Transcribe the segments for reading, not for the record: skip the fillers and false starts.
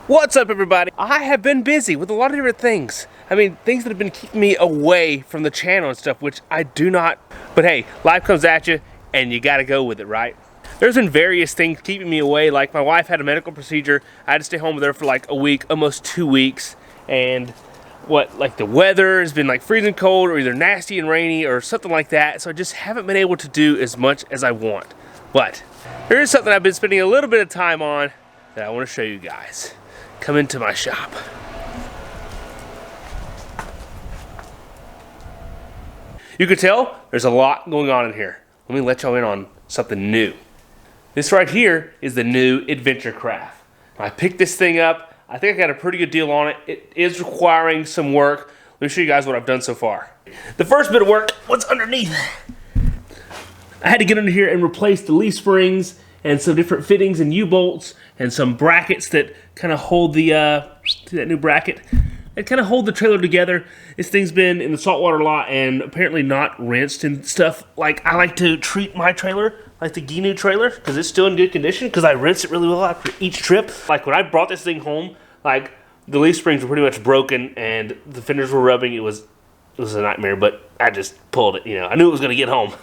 What's up, everybody? I have been busy with a lot of different things. I mean, things that have been keeping me away from the channel and stuff, which I do not. But hey, life comes at you and you gotta go with it, right? There's been various things keeping me away. Like my wife had a medical procedure. I had to stay home with her for like a week, almost 2 weeks. And like the weather has been like freezing cold or either nasty and rainy or something like that. So I just haven't been able to do as much as I want. But there is something I've been spending a little bit of time on that I want to show you guys. Come into my shop. You can tell there's a lot going on in here. Let me let y'all in on something new. This right here is the new Adventure Craft. I picked this thing up. I think I got a pretty good deal on it. It is requiring some work. Let me show you guys what I've done so far. The first bit of work, what's underneath? I had to get under here and replace the leaf springs and some different fittings and U-bolts and some brackets that kind of hold the, see that new bracket? It kind of hold the trailer together. This thing's been in the saltwater a lot and apparently not rinsed and stuff. Like I like to treat my trailer like the Gnu trailer because it's still in good condition because I rinse it really well after each trip. Like when I brought this thing home, like the leaf springs were pretty much broken and the fenders were rubbing. It was a nightmare, but I just pulled it, you know. I knew it was gonna get home.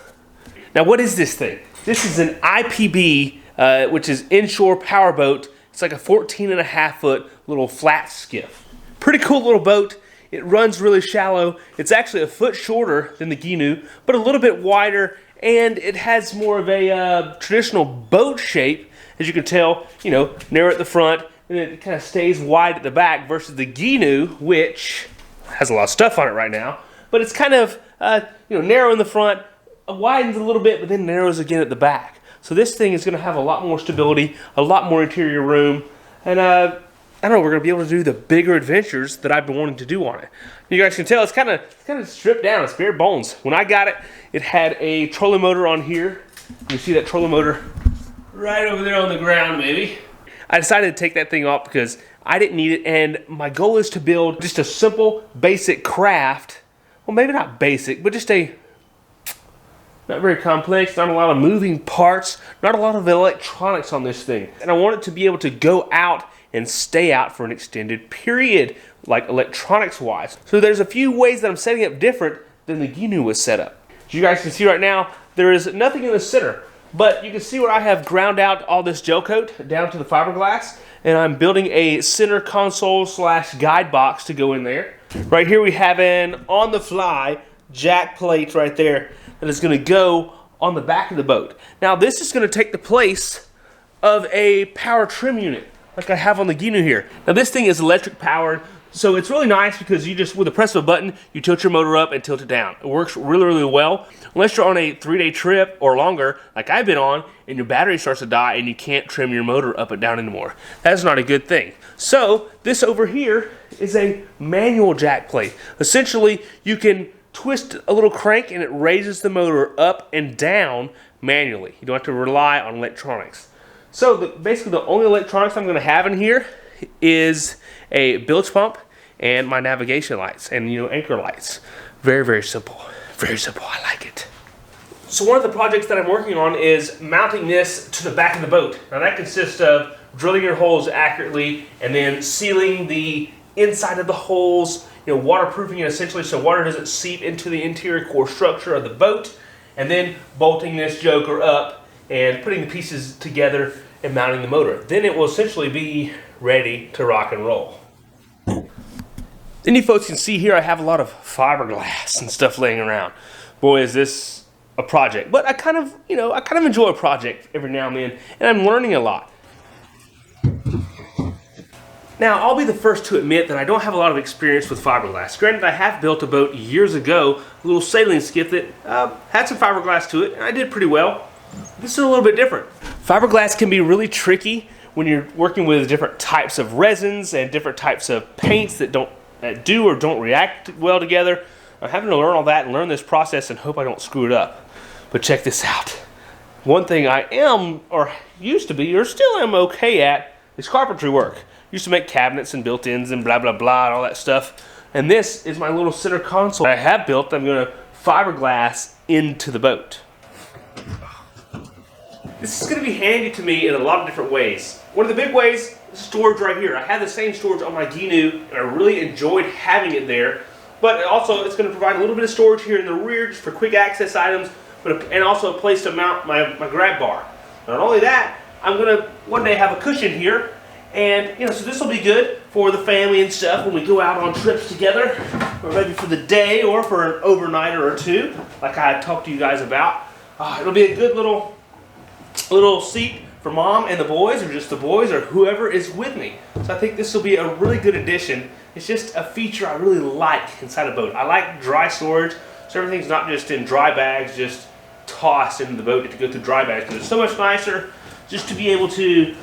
Now what is this thing? This is an IPB, which is inshore powerboat. It's like a 14.5 foot little flat skiff. Pretty cool little boat. It runs really shallow. It's actually a foot shorter than the Gnu, but a little bit wider, and it has more of a traditional boat shape, as you can tell, you know, narrow at the front, and it kind of stays wide at the back versus the Gnu, which has a lot of stuff on it right now, but it's kind of, you know, narrow in the front, widens a little bit, but then narrows again at the back. So this thing is going to have a lot more stability, a lot more interior room, and I don't know, we're going to be able to do the bigger adventures that I've been wanting to do on it. You guys can tell it's kind of stripped down. It's bare bones. When I got it, it had a trolling motor on here. You see that trolling motor right over there on the ground, maybe. I decided to take that thing off because I didn't need it, and my goal is to build just a simple, basic craft. Well, maybe not basic, but just a not very complex, not a lot of moving parts, not a lot of electronics on this thing. And I want it to be able to go out and stay out for an extended period, like electronics wise. So there's a few ways that I'm setting up different than the Gnu was set up. As you guys can see right now, there is nothing in the center, but you can see where I have ground out all this gel coat down to the fiberglass, and I'm building a center console / guide box to go in there. Right here we have an on the fly jack plate right there that is going to go on the back of the boat. Now this is going to take the place of a power trim unit like I have on the Gnu here. Now this thing is electric powered, so it's really nice because you just, with the press of a button, you tilt your motor up and tilt it down. It works really, really well. Unless you're on a 3-day trip or longer, like I've been on, and your battery starts to die and you can't trim your motor up and down anymore. That's not a good thing. So this over here is a manual jack plate. Essentially, you can twist a little crank and it raises the motor up and down manually. You don't have to rely on electronics. So basically the only electronics I'm going to have in here is a bilge pump and my navigation lights and, you know, anchor lights. Very, very simple. Very simple. I like it. So one of the projects that I'm working on is mounting this to the back of the boat. Now that consists of drilling your holes accurately and then sealing the inside of the holes, you know, waterproofing it essentially so water doesn't seep into the interior core structure of the boat, and then bolting this joker up and putting the pieces together and mounting the motor. Then it will essentially be ready to rock and roll. Then you folks can see here I have a lot of fiberglass and stuff laying around. Boy, is this a project. But I kind of enjoy a project every now and then, and I'm learning a lot. Now, I'll be the first to admit that I don't have a lot of experience with fiberglass. Granted, I have built a boat years ago, a little sailing skiff that had some fiberglass to it, and I did pretty well. This is a little bit different. Fiberglass can be really tricky when you're working with different types of resins and different types of paints that do or don't react well together. I'm having to learn all that and learn this process and hope I don't screw it up. But check this out. One thing I am, or used to be, or still am okay at, is carpentry work. Used to make cabinets and built-ins and blah, blah, blah, and all that stuff. And this is my little center console I have built. I'm going to fiberglass into the boat. This is going to be handy to me in a lot of different ways. one of the big ways is storage right here. I have the same storage on my Gnu, and I really enjoyed having it there. But also, it's going to provide a little bit of storage here in the rear just for quick access items, and also a place to mount my grab bar. Not only that, I'm going to one day have a cushion here, and so this will be good for the family and stuff when we go out on trips together, or maybe for the day or for an overnighter or two, like I talked to you guys about. It'll be a good little seat for mom and the boys, or just the boys, or whoever is with me. So I think this will be a really good addition. It's just a feature I really like inside a boat. I like dry storage, so everything's not just in dry bags, just tossed into the boat to go through dry bags. Because it's so much nicer just to be able to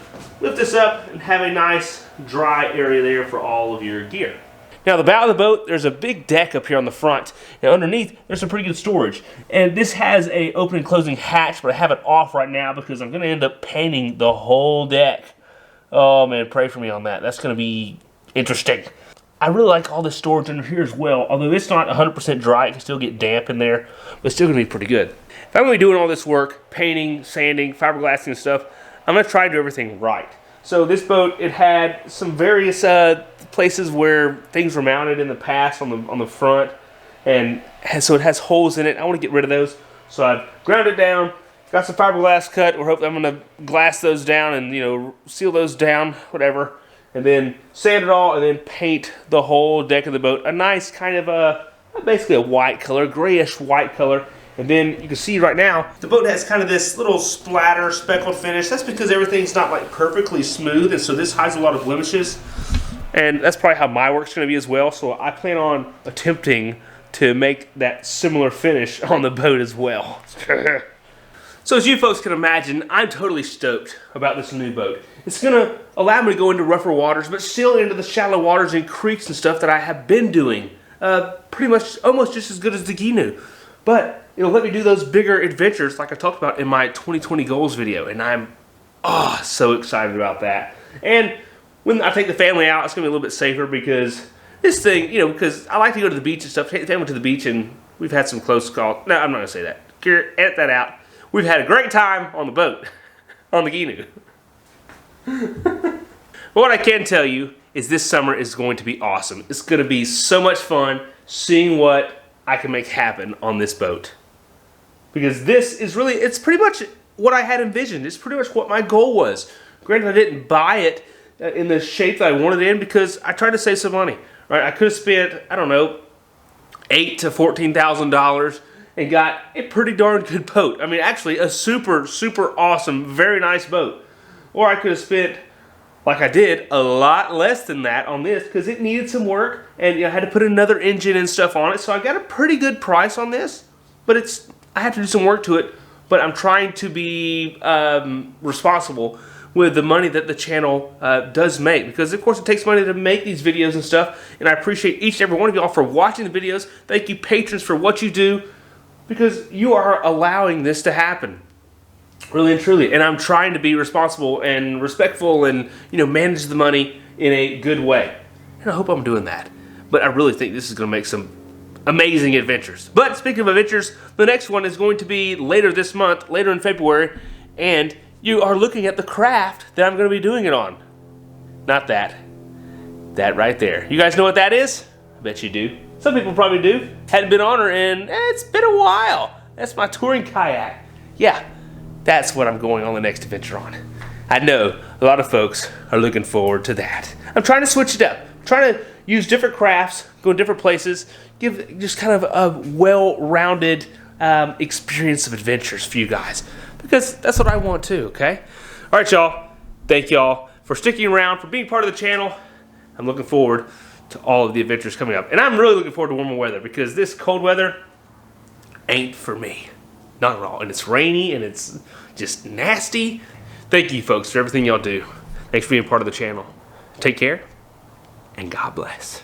lift this up and have a nice dry area there for all of your gear. Now, the bow of the boat, there's a big deck up here on the front, and underneath, there's some pretty good storage. And this has a open and closing hatch, but I have it off right now because I'm going to end up painting the whole deck. Oh, man, pray for me on that. That's going to be interesting. I really like all this storage under here as well. Although it's not 100% dry, it can still get damp in there, but it's still going to be pretty good. If I'm going to be doing all this work, painting, sanding, fiberglassing and stuff, I'm going to try to do everything right. So this boat, it had some various places where things were mounted in the past on the front, and so it has holes in it. I want to get rid of those, so I've ground it down, got some fiberglass cut. I'm going to glass those down and seal those down, whatever, and then sand it all, and then paint the whole deck of the boat a nice kind of basically a white color, grayish white color. And then you can see right now, the boat has kind of this little splatter speckled finish. That's because everything's not like perfectly smooth, and so this hides a lot of blemishes. And that's probably how my work's going to be as well. So I plan on attempting to make that similar finish on the boat as well. So as you folks can imagine, I'm totally stoked about this new boat. It's going to allow me to go into rougher waters, but still into the shallow waters and creeks and stuff that I have been doing. Pretty much almost just as good as the Gnu. But it'll let me do those bigger adventures like I talked about in my 2020 goals video, and I'm so excited about that. And when I take the family out, it's going to be a little bit safer because this thing, because I like to go to the beach and stuff, take the family to the beach, and we've had some close calls. No, I'm not going to say that. Edit that out. We've had a great time on the boat, on the Gnu. But what I can tell you is this summer is going to be awesome. It's going to be so much fun seeing what I can make happen on this boat. Because this is really, it's pretty much what I had envisioned. It's pretty much what my goal was. Granted, I didn't buy it in the shape that I wanted it in because I tried to save some money. Right? I could have spent, I don't know, $8,000 to $14,000 and got a pretty darn good boat. I mean, actually, a super, super awesome, very nice boat. Or I could have spent, like I did, a lot less than that on this because it needed some work, and I had to put another engine and stuff on it. So I got a pretty good price on this, but I have to do some work to it. But I'm trying to be responsible with the money that the channel does make, because of course it takes money to make these videos and stuff. And I appreciate each and every one of y'all for watching the videos. Thank you, patrons, for what you do, because you are allowing this to happen. Really and truly. And I'm trying to be responsible and respectful and, manage the money in a good way. And I hope I'm doing that. But I really think this is going to make some amazing adventures. But speaking of adventures, the next one is going to be later this month, later in February. And you are looking at the craft that I'm going to be doing it on. Not that. That right there. You guys know what that is? I bet you do. Some people probably do. Hadn't been on her in, it's been a while. That's my touring kayak. Yeah. That's what I'm going on the next adventure on. I know a lot of folks are looking forward to that. I'm trying to switch it up. I'm trying to use different crafts, go in different places, give just kind of a well-rounded experience of adventures for you guys. Because that's what I want too, okay? All right, y'all. Thank y'all for sticking around, for being part of the channel. I'm looking forward to all of the adventures coming up. And I'm really looking forward to warmer weather because this cold weather ain't for me. Not at all. And it's rainy and it's just nasty. Thank you, folks, for everything y'all do. Thanks for being part of the channel. Take care, and God bless.